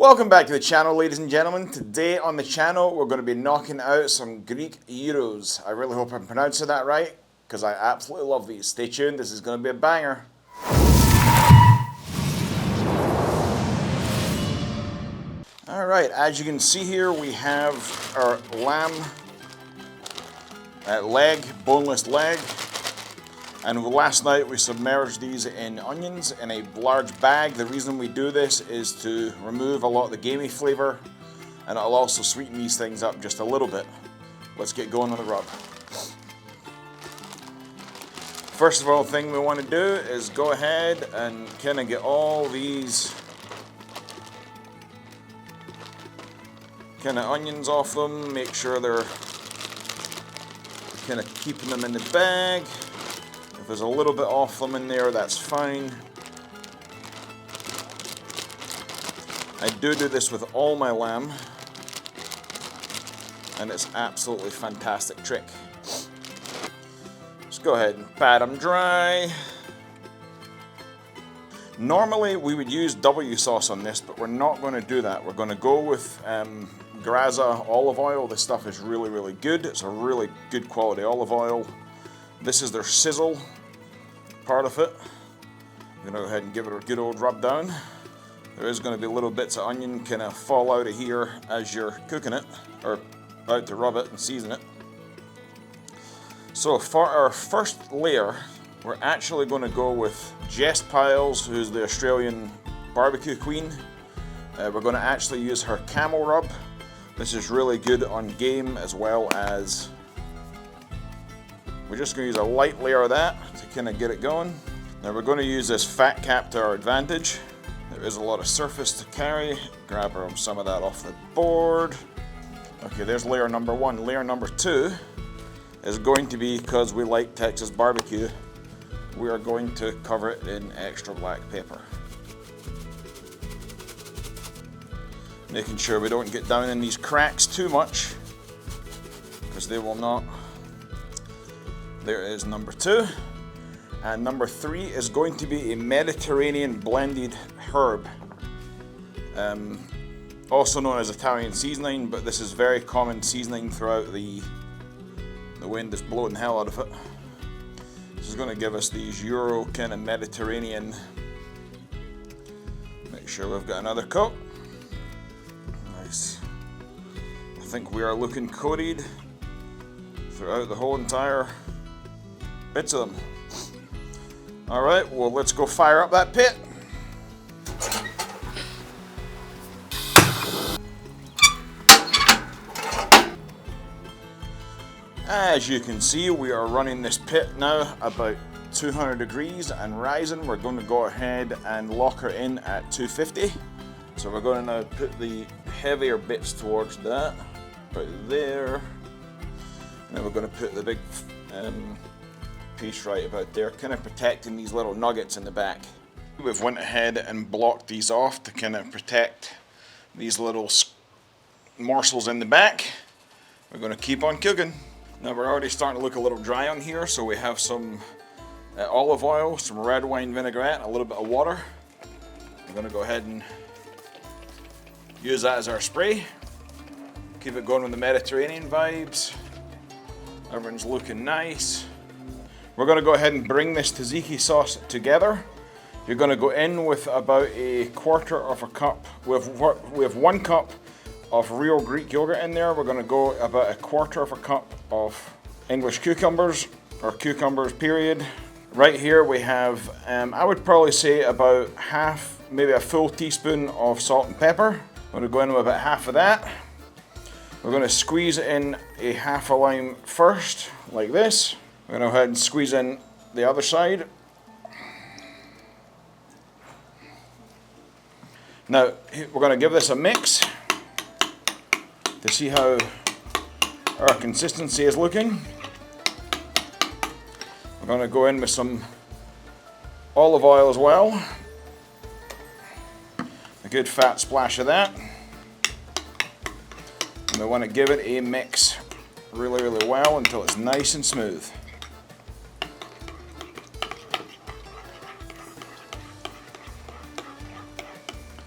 Welcome back to the channel, ladies and gentlemen. Today on the channel we're going to be knocking out some Greek gyros. I really hope I'm pronouncing that right, because I absolutely love these. Stay tuned, this is going to be a banger. Alright, as you can see here we have our lamb leg, boneless leg. And last night we submerged these in onions in a large bag. The reason we do this is to remove a lot of the gamey flavour, and it'll also sweeten these things up just a little bit. Let's get going on the rub. First of all, the thing we want to do is go ahead and kind of get all these kind of onions off them. Make sure they're kind of keeping them in the bag. If there's a little bit off them in there, that's fine. I do this with all my lamb, and it's absolutely fantastic trick. Just go ahead and pat them dry. Normally we would use W sauce on this, but we're not going to do that. We're going to go with Gyros olive oil. This stuff is really, really good. It's a really good quality olive oil. This is their sizzle part of it. I'm going to go ahead and give it a good old rub down. There is going to be little bits of onion kind of fall out of here as you're cooking it, or about to rub it and season it. So for our first layer, we're actually going to go with Jess Piles, who's the Australian barbecue queen. We're going to actually use her camel rub. This is really good on game, as well as we're just going to use a light layer of that to kind of get it going. Now we're going to use this fat cap to our advantage. There is a lot of surface to carry. Grab some of that off the board. Okay, there's layer number one. Layer number two is going to be, because we like Texas barbecue, we are going to cover it in extra black pepper. Making sure we don't get down in these cracks too much, because they will not. There is number two. And number three is going to be a Mediterranean blended herb. Also known as Italian seasoning, but this is very common seasoning throughout the wind is blowing the hell out of it. This is going to give us these Euro kind of Mediterranean. Make sure we've got another coat. Nice. I think we are looking coated throughout the whole entire bits of them. Alright, well, let's go fire up that pit. As you can see, we are running this pit now about 200 degrees and rising. We're going to go ahead and lock her in at 250. So we're going to now put the heavier bits towards that, right there. And then we're going to put the big piece right about there, kind of protecting these little nuggets in the back. We've went ahead and blocked these off to kind of protect these little morsels in the back. We're going to keep on cooking. Now we're already starting to look a little dry on here, so we have some olive oil, some red wine vinaigrette, a little bit of water. We're going to go ahead and use that as our spray. Keep it going with the Mediterranean vibes. Everything's looking nice. We're going to go ahead and bring this tzatziki sauce together. You're going to go in with about a quarter of a cup. We have 1 cup of real Greek yogurt in there. We're going to go about a quarter of a cup of English cucumbers, or cucumbers period. Right here we have, I would probably say about half, maybe a full teaspoon of salt and pepper. I'm going to go in with about half of that. We're going to squeeze in a half a lime first, like this. We're going to go ahead and squeeze in the other side. Now, we're going to give this a mix to see how our consistency is looking. We're going to go in with some olive oil as well. A good fat splash of that. And we want to give it a mix really, really well until it's nice and smooth.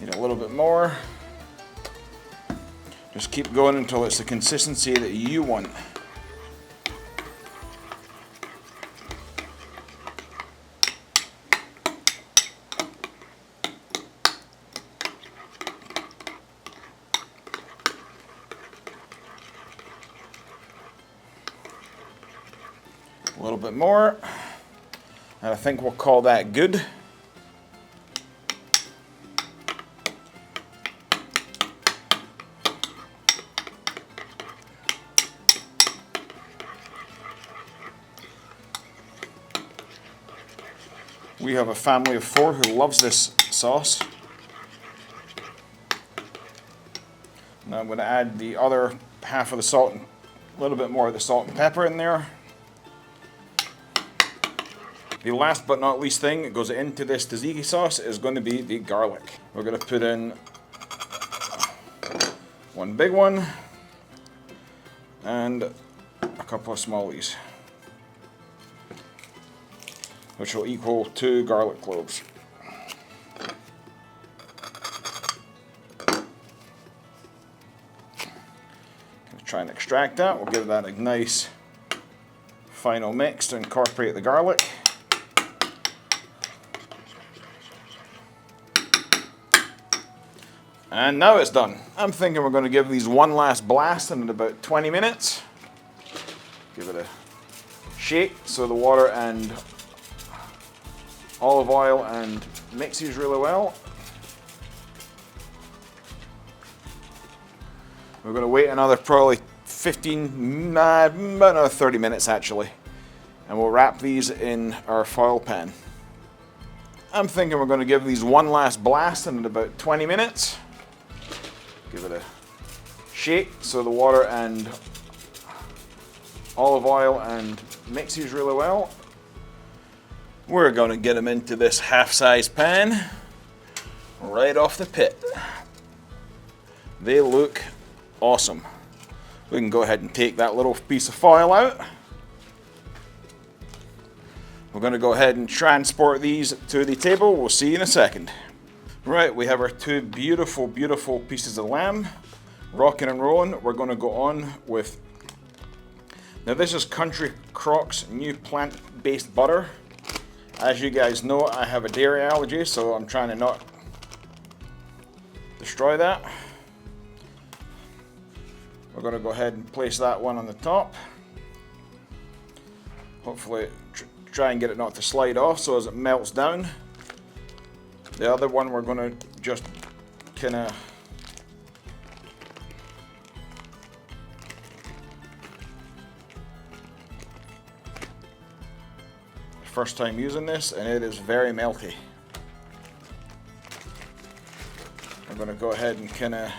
Need a little bit more. Just keep going until it's the consistency that you want. A little bit more, and I think we'll call that good. We have a family of 4 who loves this sauce. Now I'm going to add the other half of the salt and a little bit more of the salt and pepper in there. The last but not least thing that goes into this tzatziki sauce is going to be the garlic. We're going to put in one big one and a couple of smallies, which will equal 2 garlic cloves. Try and extract that. We'll give that a nice final mix to incorporate the garlic. And now it's done. I'm thinking we're going to give these one last blast in about 20 minutes. Give it a shake so the water and olive oil and mixes really well. We're going to wait another probably about another 30 minutes actually. And we'll wrap these in our foil pan. I'm thinking we're going to give these one last blast in about 20 minutes. Give it a shake so the water and olive oil and mixes really well. We're going to get them into this half-size pan right off the pit. They look awesome. We can go ahead and take that little piece of foil out. We're going to go ahead and transport these to the table. We'll see you in a second. Right, we have our 2 beautiful, beautiful pieces of lamb, rocking and rolling. We're going to go on with, now this is Country Crock's new plant-based butter. As you guys know, I have a dairy allergy, so I'm trying to not destroy that. We're going to go ahead and place that one on the top. Hopefully try and get it not to slide off so as it melts down. The other one we're going to just kind of first time using this and it is very melty. I'm going to go ahead and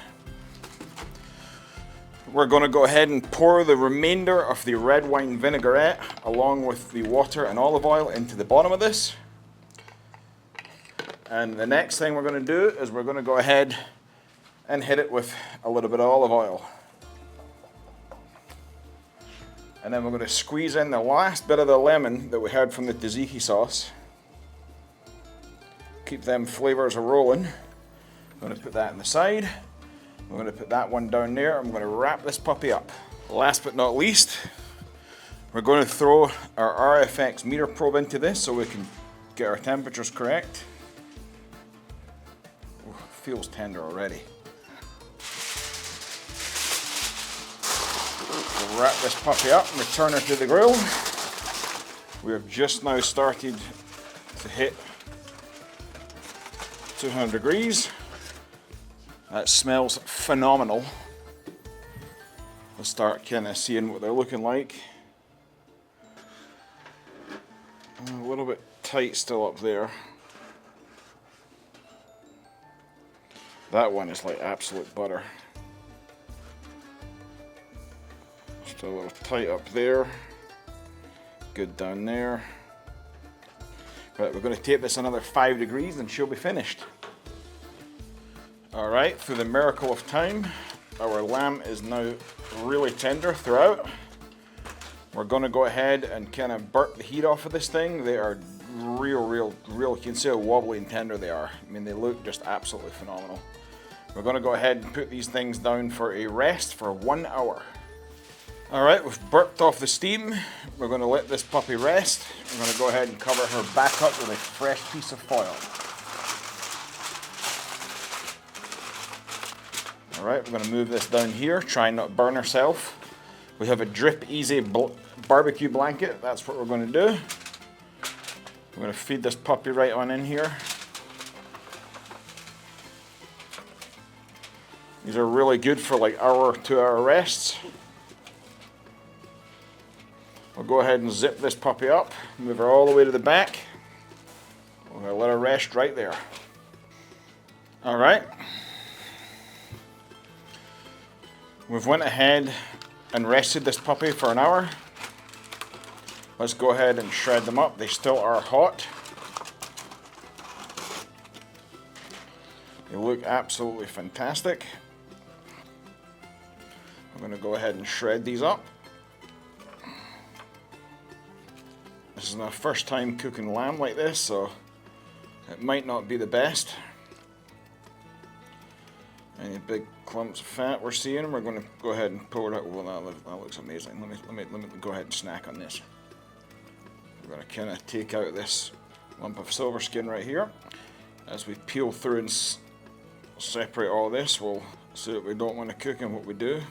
we're going to go ahead and pour the remainder of the red wine vinaigrette along with the water and olive oil into the bottom of this. And the next thing we're going to do is we're going to go ahead and hit it with a little bit of olive oil. And then we're going to squeeze in the last bit of the lemon that we had from the tzatziki sauce. Keep them flavors rolling. I'm going to put that on the side. I'm going to put that one down there. I'm going to wrap this puppy up. Last but not least, we're going to throw our RFX meter probe into this so we can get our temperatures correct. Ooh, feels tender already. We'll wrap this puppy up and return her to the grill. We have just now started to hit 200 degrees. That smells phenomenal. Let's start kind of seeing what they're looking like. A little bit tight still up there. That one is like absolute butter. Still a little tight up there. Good down there. Right, we're going to tape this another 5 degrees and she'll be finished. Alright, through the miracle of time, our lamb is now really tender throughout. We're going to go ahead and kind of burp the heat off of this thing. They are real, you can see how wobbly and tender they are. I mean, they look just absolutely phenomenal. We're going to go ahead and put these things down for a rest for 1 hour. Alright, we've burped off the steam. We're going to let this puppy rest. We're going to go ahead and cover her back up with a fresh piece of foil. Alright, we're going to move this down here, try not to burn herself. We have a Drip Easy barbecue blanket. That's what we're going to do. We're going to feed this puppy right on in here. These are really good for like hour, 2 hour rests. We'll go ahead and zip this puppy up, move her all the way to the back. We're going to let her rest right there. Alright. We've went ahead and rested this puppy for an hour. Let's go ahead and shred them up. They still are hot. They look absolutely fantastic. I'm going to go ahead and shred these up. This is my first time cooking lamb like this, so it might not be the best. Any big clumps of fat we're seeing, we're going to go ahead and pour it out. Well, that looks amazing. Let me go ahead and snack on this. We're going to kind of take out this lump of silver skin right here. As we peel through and separate all this, we'll see what we don't want to cook and what we do.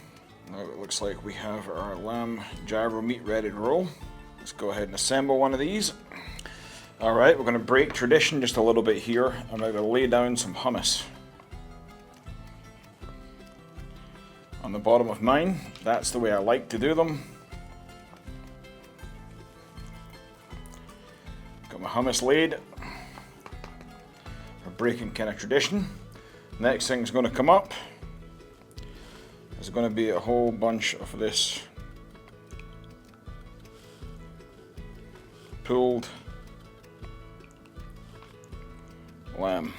Now it looks like we have our lamb gyro meat ready to roll. Let's go ahead and assemble one of these. Alright, we're going to break tradition just a little bit here. I'm going to lay down some hummus on the bottom of mine. That's the way I like to do them. Got my hummus laid. We're breaking kind of tradition. Next thing's going to come up. There's going to be a whole bunch of this pulled lamb.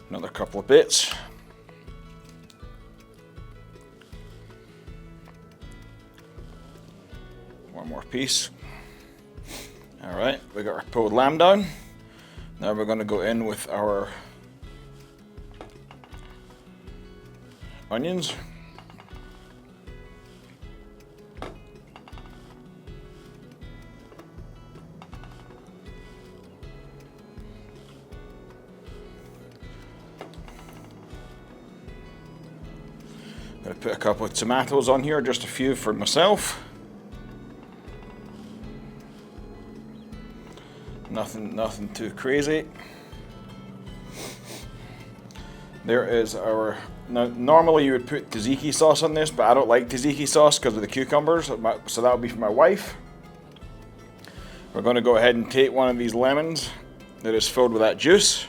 Another couple of bits. One more piece. Alright, we got our pulled lamb down. Now we're going to go in with our onions. I'm going to put a couple of tomatoes on here, just a few for myself. Nothing too crazy. There is our, now normally you would put tzatziki sauce on this, but I don't like tzatziki sauce because of the cucumbers, so that would be for my wife. We're going to go ahead and take one of these lemons that is filled with that juice,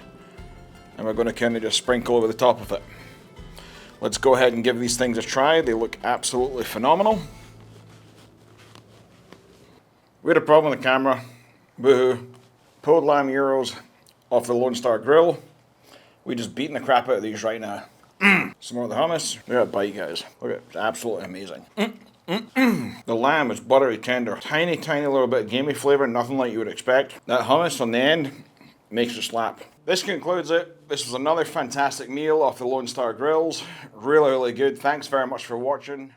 and we're going to kind of just sprinkle over the top of it. Let's go ahead and give these things a try. They look absolutely phenomenal. We had a problem with the camera. Boo-hoo. Pulled lamb gyros off the Lone Star Grill. We just beating the crap out of these right now. Some more of the hummus. Look at that bite, guys. Look at it. It's absolutely amazing. The lamb is buttery tender. Tiny, tiny little bit of gamey flavor. Nothing like you would expect. That hummus on the end makes it slap. This concludes it. This was another fantastic meal off the Lone Star Grills. Really, really good. Thanks very much for watching.